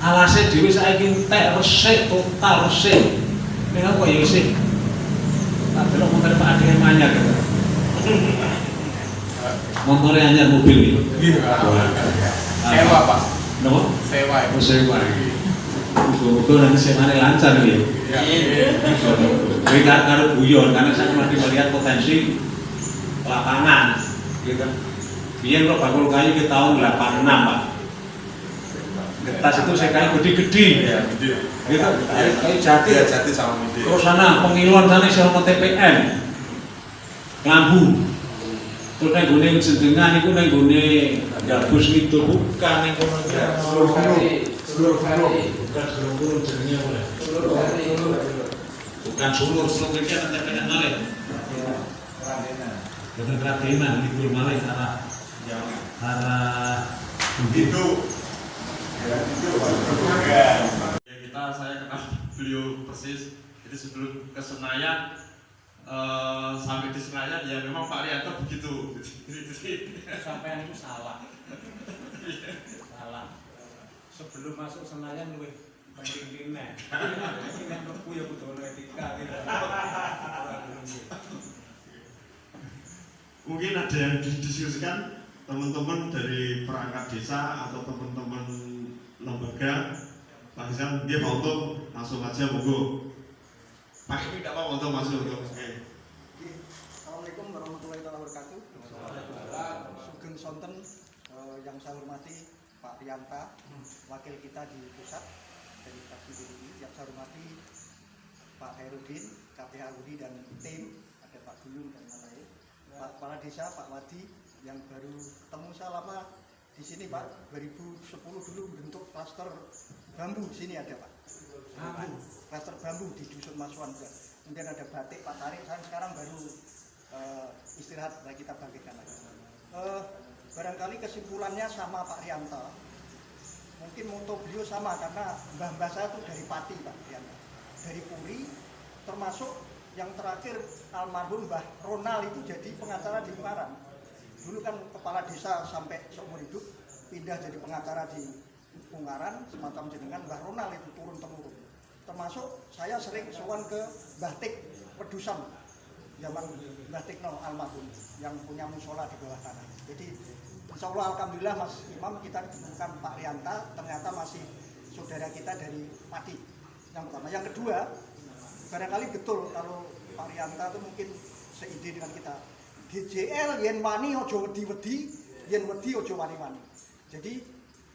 Alasnya dhewe saiki entek resik total resik. Ning aku ya isih. Tak belok motor Pak Adi anyar. Motornya anyar mobil iki. Iya. Sewa, Pak. Napa? Sewa. Oh, sewa iki. Muga-muga nanti semane lancar iki. Iya. Jadi karo guyon karena saya masih melihat potensi lapangan gitu. Biar kalau bakul kayu di tahun 86, Pak. Kertas itu saya kayu gede-gede. Iya, gede. Gitu. Kayu jati. Iya, jati sama gede. Terus sana pengilon sana sama TPN. Lambu. Terus nek gone jenengan iku nek gone gabus itu bukan nek kono seluruh bukan seluruh jenenge oleh. Bukan seluruh iki kan TPN malih. Bukan Kradenan libur malih arah Itu. Ya, saya kenal beliau persis. Jadi sebelum ke Senayan sampai di Senayan ya memang Pak Rianto begitu. Sampai itu salah. Salah. Sebelum masuk Senayan luwih penting nek. Iki nek mlebu ya kudu ono etika gitu. Mungkin ada yang didiskusikan teman-teman dari perangkat desa atau teman-teman lembaga. Pak Hizam, dia mau untuk langsung aja monggo. Pak ini tidak apa untuk masuk untuk. Assalamualaikum warahmatullahi wabarakatuh. Sugeng Sonten yang saya hormati Pak Rianta, wakil kita di pusat dari fraksi PDI. Yang saya hormati Pak Hairudin, KPH Udi dan tim, ada Pak Guyung dan lain-lain. Pak Kepala Desa, Pak Wadi yang baru ketemu saya lama di sini Pak. 2010 dulu bentuk klaster bambu di sini ada Pak. Bambu, klaster bambu di Dusun Masuan juga. Kemudian ada batik Pak Tarik. Saya sekarang baru istirahat, kita bangkitkan lagi. Barangkali kesimpulannya sama Pak Rianta. Mungkin moto beliau sama karena mbah-mbah saya itu dari Pati Pak Rianta, dari Puri, termasuk yang terakhir almarhum Mbah Ronald itu jadi pengacara di Ungaran. Dulu kan kepala desa sampai seumur hidup, pindah jadi pengacara di Ungaran, semacam jenengan Mbah Ronald itu turun-temurun. Termasuk saya sering sowan ke Mbah Tik Pedusan, zaman Mbah Tikno almarhum yang punya musola di bawah tanah. Jadi insya Allah alhamdulillah Mas Imam kita ditemukan Pak Rianta ternyata masih saudara kita dari Pati. Yang pertama, yang kedua barangkali betul kalau Pak Rianta itu mungkin seide dengan kita. GJL yen wani ojo wedi-wedi, yen wedi ojo wani-wani. Jadi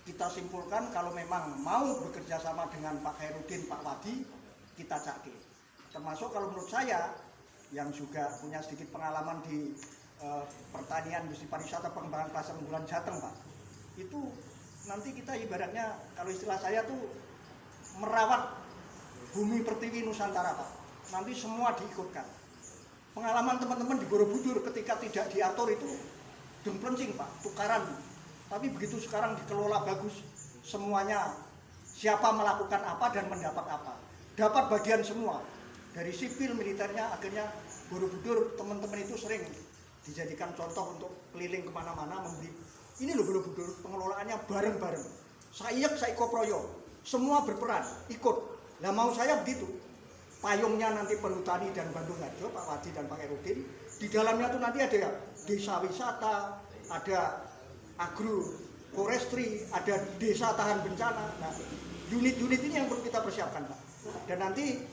kita simpulkan kalau memang mau bekerja sama dengan Pak Hairudin, Pak Wadi, kita cake. Termasuk kalau menurut saya yang juga punya sedikit pengalaman di pertanian, industri pariwisata, pengembangan pasar unggulan Jateng Pak. Itu nanti kita ibaratnya kalau istilah saya tuh merawat bumi pertiwi Nusantara Pak. Nanti semua diikutkan. Pengalaman teman-teman di Borobudur ketika tidak diatur itu demplencing Pak, tukaran. Tapi begitu sekarang dikelola bagus, semuanya siapa melakukan apa dan mendapat apa. Dapat bagian semua. Dari sipil, militernya, akhirnya Borobudur teman-teman itu sering dijadikan contoh untuk keliling kemana-mana membeli. Ini loh Borobudur, pengelolaannya bareng-bareng. Saiyek, saikoproyo, semua berperan, ikut. Nah mau saya begitu. Payungnya nanti Perhutani dan Bandung Harjo, Pak Wadi dan Pak Hairudin. Di dalamnya tuh nanti ada desa wisata, ada agroforestry, ada desa tahan bencana. Nah, unit-unit ini yang perlu kita persiapkan Pak. Dan nanti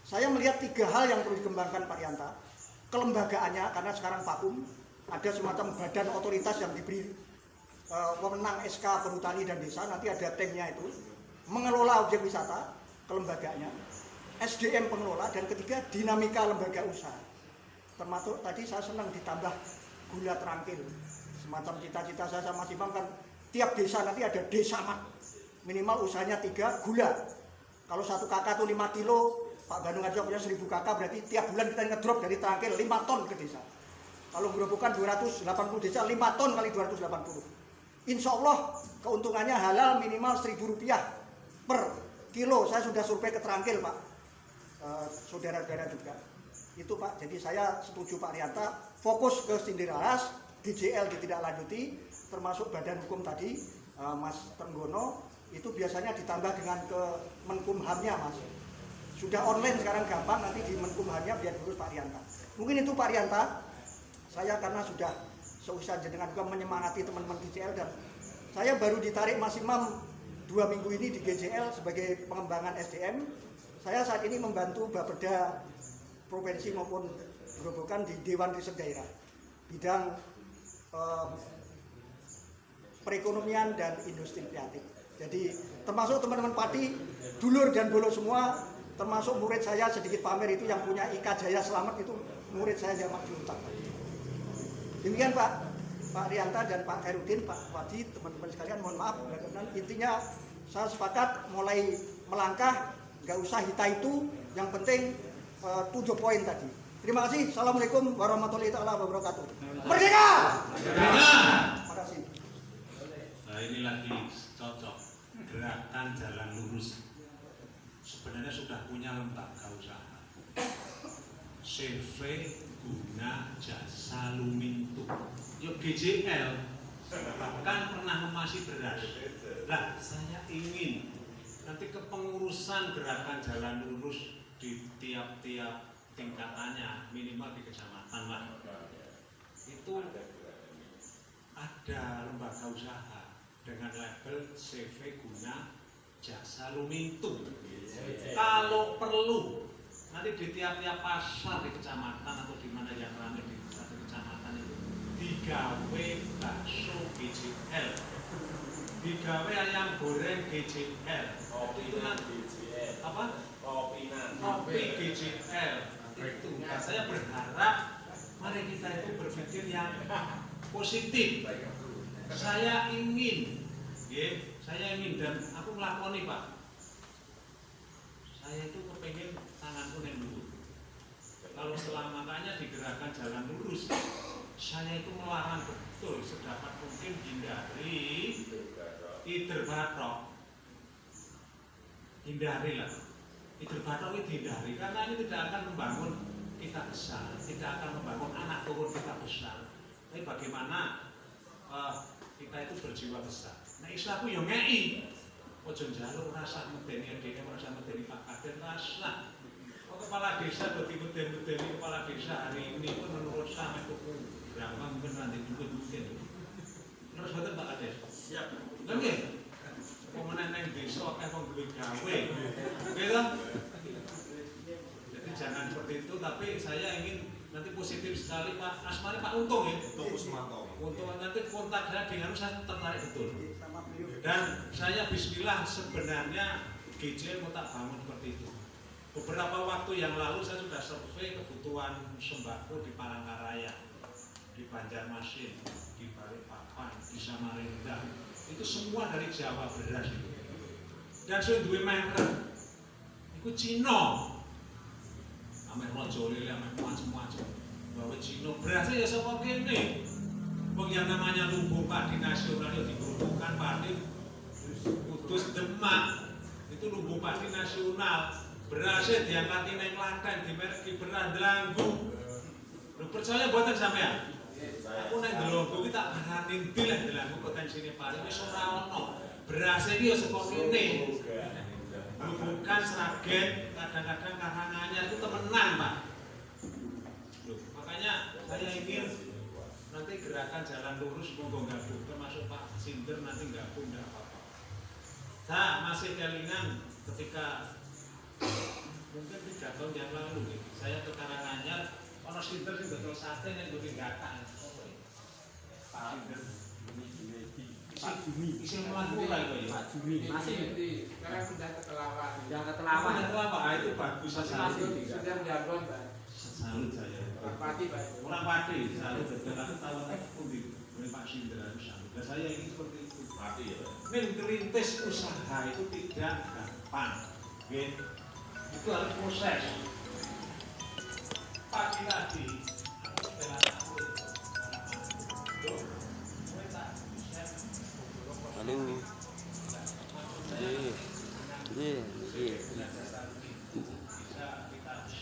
saya melihat 3 hal yang perlu dikembangkan Pak Rianta. Kelembagaannya, karena sekarang vakum, ada semacam badan otoritas yang diberi wewenang SK Perhutani dan Desa, nanti ada timnya itu, mengelola objek wisata, kelembagaannya. SDM pengelola, dan ketiga dinamika lembaga usaha. Termasuk tadi saya senang ditambah gula terangkil. Semacam cita-cita saya sama Mas Imam kan tiap desa nanti ada desa mat. Minimal usahanya 3 gula. Kalau 1 kakak itu 5 kilo, Pak Bandung Harjo punya 1000 kakak, berarti tiap bulan kita ngedrop dari terangkil 5 ton ke desa. Kalau gerobokan 280 desa, 5 ton kali 280. Insya Allah keuntungannya halal minimal Rp1.000 per kilo. Saya sudah survei ke terangkil Pak. Saudara-saudara juga itu Pak. Jadi saya setuju Pak Rianta fokus ke Sindiraras, GJL ditindaklanjuti, termasuk badan hukum tadi Mas Tenggono itu biasanya ditambah dengan ke Menkumhamnya Mas. Sudah online sekarang gampang, nanti di Menkumhamnya biar dulu Pak Rianta. Mungkin itu Pak Rianta. Saya karena sudah seusia jenengan juga menyemangati teman-teman GJL, dan saya baru ditarik Mas Imam 2 minggu ini di GJL sebagai pengembangan SDM. Saya saat ini membantu Bapeda Provinsi maupun Gerobokan di Dewan Riset Daerah bidang perekonomian dan industri kreatif. Jadi termasuk teman-teman Pati, dulur dan bolo semua, termasuk murid saya sedikit pamer itu yang punya Ika Jaya Selamat itu murid saya zaman dulu. Demikian Pak Rianta dan Pak Hairudin, Pak Wadi, teman-teman sekalian, mohon maaf. Intinya saya sepakat mulai melangkah, nggak usah itu, yang penting 7 poin tadi. Terima kasih. Assalamualaikum warahmatullahi wabarakatuh. Merdeka! Terima kasih. Nah ini lagi cocok, gerakan jalan lurus. Sebenarnya sudah punya lembaga usaha, CV guna jasa lumintu. Yo GJL bahkan pernah memasi beras. Nah, saya ingin nanti kepengurusan gerakan jalan lurus di tiap-tiap tingkatannya, minimal di kecamatan lah, itu ada lembaga usaha dengan label CV guna jasa lumintu. Kalau perlu nanti di tiap-tiap pasar di kecamatan atau di mana yang ramai di satu kecamatan itu digawe bakso GJL, digawe ayam goreng GJL, itu nanti apa? Kopi GJL. Itu. Nah, saya berharap mari kita itu berpikir yang positif. Saya ingin, dan aku ngelakoni Pak. Saya itu kepengen tanganku yang dulu. Kalau selamatnya digerakkan jalan lurus, saya itu melarang betul sedapat mungkin hindari Ider Batok. Hindarilah. Ider Batok itu hindari karena ini tidak akan membangun kita besar, tidak akan membangun anak turun kita besar. Tapi bagaimana kita itu berjiwa besar. Nah, Islamku yang ngei. Ojo njaluk rasa medeni dhewe, rasa medeni Pak Kaden rasa. Kepala desa medeni kepala desa hari ini pun menurut saya itu berapa mungkin nanti juga mungkin. Terus betul Pak Kaden. Siap. Lha nggih. Pemenang nang desa akeh wong duwe gawe. Gitu. Jadi jangan seperti itu, tapi saya ingin nanti positif sekali Pak Asmari, Pak Untung ya. Untung Kusmanto. Untuk nanti kontak saya dengan saya tertarik betul. Dan saya bismillah sebenarnya GJL mau tak bangun seperti itu. Beberapa waktu yang lalu saya sudah survei kebutuhan sembako di Palangkaraya, di Banjarmasin, di Balikpapan, di Samarinda. Itu semua dari Jawa beras itu. Dan saya duwe merek. Itu Cina. Ameh rojo lele, ameh macam-macam. Bahwa Cina berasnya ya sapa kene. Wong yang namanya lumbung padi nasional itu digerudukkan padi Kudus Demak. Itu lumbung padi nasional. Berasnya diangkat nang Klaten, dimerki beras Delanggu. Lho percaya mboten sampean? Aku nang Delanggu iki tak perhatiin dileh Delanggu potensine padi wis ora ono. Berasnya iki ya saka kene. Bukan Sragen, kadang-kadang Karanganyar itu temenan Pak. Loh, makanya saya ingin nanti gerakan jalan lurus monggo gabung, termasuk Pak Sinter nanti gabung tidak apa-apa. Nah, masih kelingan ketika mungkin 3 tahun yang lalu saya ke Karanganyar, ono Sinter sing betul sate yang gue tinggalkan. Pak Sinter Pak Jumi, isi melaku lah itu ya. Pak Jumi, masih sekarang sudah ke Telawan. Itu bagus Masih sudah menjabat Pak. Salut saya. Orang Pati Pak. Orang Pati, salut. Dan aku tahu pun di Pak Sindra salut. Dan saya ingin seperti itu. Pati ya. Merintis usaha itu tidak gampang. Itu harus proses. Pagi tadi, aku bela aku. Halo.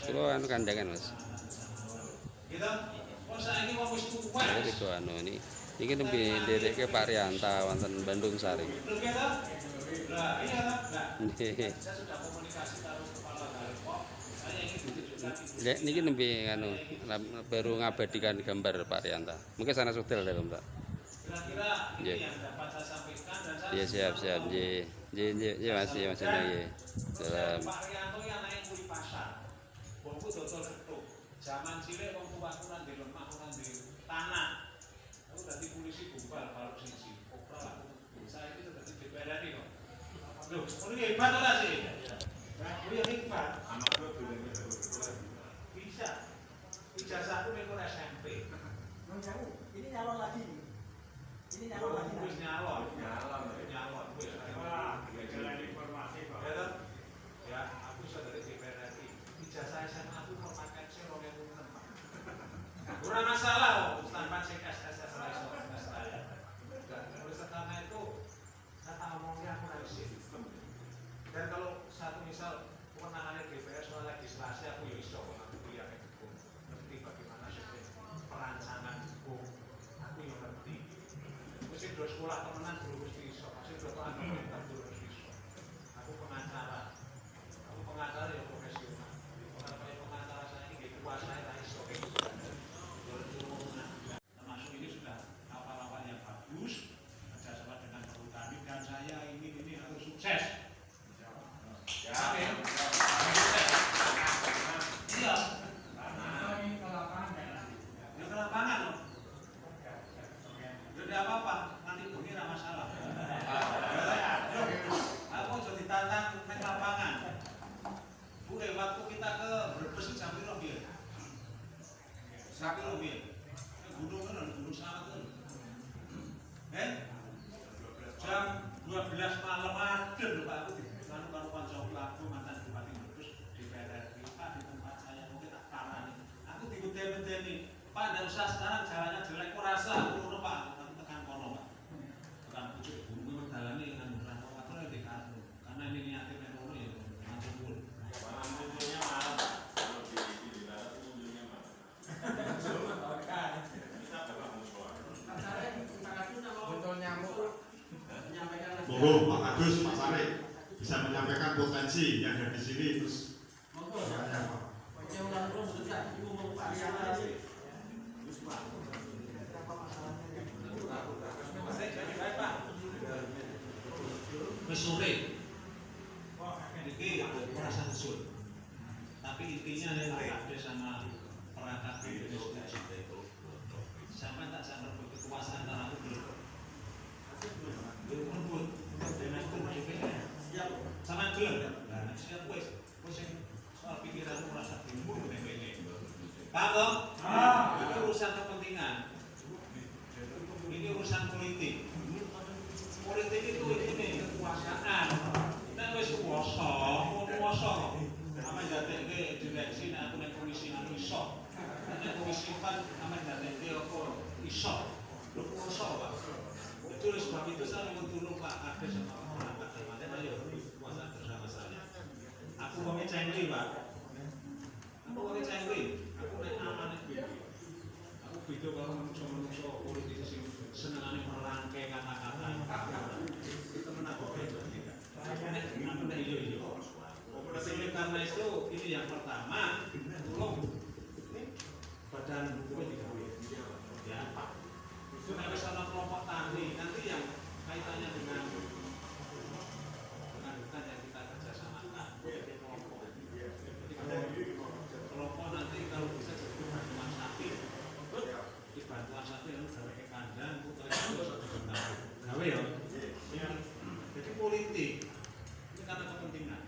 Kalau anu kandangan Mas. Jadi itu anu ini lebih dari ke Pak Rianta wonten Bandung Sari. Niki lebih anu baru ngabadikan gambar Pak Rianta. Mungkin sana hotel dalam Pak. Kira-kira ini yang dapat saya sampaikan dan saya siap. Masih nggih. Dalam Pak Rianto yang naik kuli pasar. Wongku dodol getuk. Zaman cilik wong tuaku nang di lemah nang di tanah. Aku dadi polisi Gombal kalau siji. Kopral aku. Saya itu dadi DPR RI kok. Loh, ini hebat ora sih? Nah, yang hebat. Anak gue bisa. Ijazahku nek ora SMP. Ini nyalon lagi nih. Ini nyalon lagi. Wis nyalon. Wah, jalan informasi Pak. Ya, aku sudah dari DPR RI. Ijazah SMA aku mau pakai C 2006 Pak. Kurang masalah kok, tanpa CSS saya. Oleh karena itu, kata ngomongnya aku harus sistem. Dan kalau sudah sekolah temenan belum mesti iso. Masih berapa pemerintah belum mesti iso. Aku pengacara. Aku pengacara ya profesional. Kalau pengacara saya ini kuasa saya iso kayak gitu. Termasuk ini sudah awal-awal yang bagus. Kerjasama dengan perhutani dan saya ini harus sukses. Ya, amin. Iya. Ya ke lapangan loh. Tidak apa-apa, nanti bunyi tidak masalah. Aku jadi tantang ke lapangan. Bu, waktu kita ke Brebes jam berapa ya? Sakit loh ya. Gunung kan, gunung Selamat kan. Jam 12 malam ada loh Pak, aku di karo kancaku aku mantan Bupati Brebes di PRRI Pak, di tempat saya mungkin tak parah nih. Aku dikutip-kutip Pak, tidak usah sekarang jalannya jelek, aku rasa aku Pak, aku tekan kono Pak. Tekan pucuk bumi mendalami dengan berapa waktu di kartu. Karena ini niatnya menono ya, langsung pun. Pengunjungnya malam, kalau di darat pengunjungnya malam. Monggo Pak Agus, Pak Sarek bisa menyampaikan potensi yang ada di sini terus. Sore, ini merasa usul. Tapi intinya Pak Kades sama perangkat Indonesia sampai tak sampai kekuasaan tanah itu belum merebut dengan itu DPR sama belum. Nah, siap wes soal pikiran merasa bingung DPR. Paham dong? Itu urusan kepentingan. Ini urusan politik. Politik itu ini kekuasaan. Nek wis kuwasa, aman dadekke direksi nek aku nek komisi anu iso. Nek komisi kan aman dadekke apa iso. Lho kuwasa, Pak. Itu sebab itu saya menurut Pak Kades sama Pak Kades ayo kuasa bersama saya. Aku wong cengli, Pak. Aku wong cengli. Aku nek aman iki. Aku beda karo manusia politik sing senengane merangkai kata-kata. Temen aku beda. Aku nek iya. Karena itu ini yang pertama, tolong badan hukumnya digawe. Ya, Pak. Supaya sana kelompok tani nanti yang kaitannya dengan hutan yang kita kerjasamakan. Kelompok nanti kalau bisa jadi bantuan sapi, di bantuan sapi yang gawe ke kandang, putra itu gawe ya. Jadi politik ini karena kepentingan.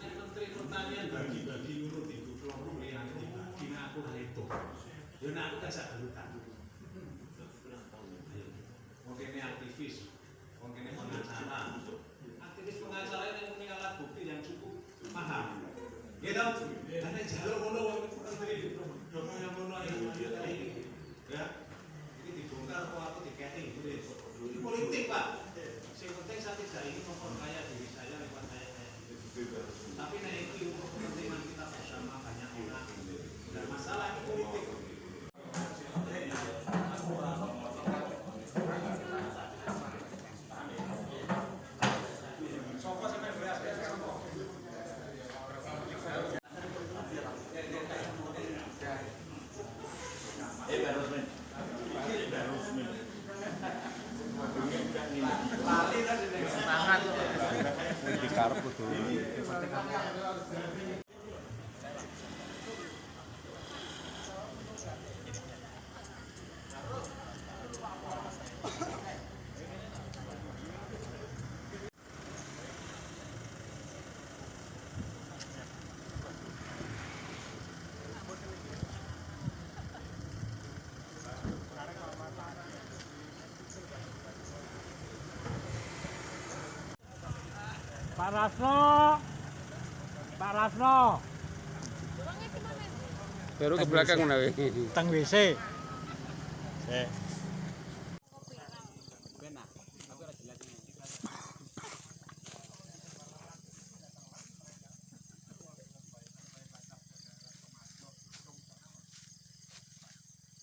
Menteri Pertanian bagi-bagi urut itu kelompok yang dibagi, aku hal itu. Ya aku kasih hutan. Mungkin ini aktivis, mungkin ini pengacara. Aktivis pengacara yang punya alat bukti yang cukup mahal. Gitu? Karena jalur kono menteri dongeng yang kono ini. Ya, ini dibongkar kok aku diketi. Ini politik Pak. Yang penting saya tidak ingin memperkaya diri saya lewat saya. Tapi nah itu untuk kepentingan kita bersama banyak orang. Dan masalah ini politik. Pak Rasno. Baru ke belakang nawe. Teng WC.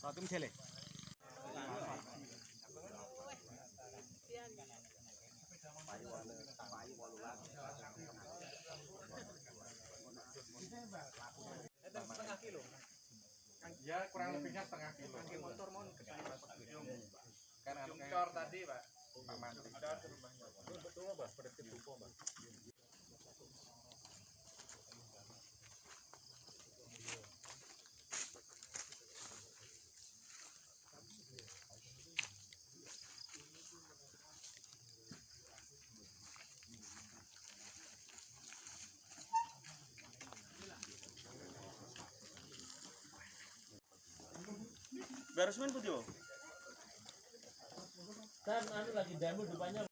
Roti mjele. Ya kurang lebihnya setengah kilo. Pakai motor mohon ke saya Pak. Kan cor tadi Pak. Pak Manti. Ada ke rumahnya. Betul Pak, pada ketupo Pak. Kan anu lagi demo depannya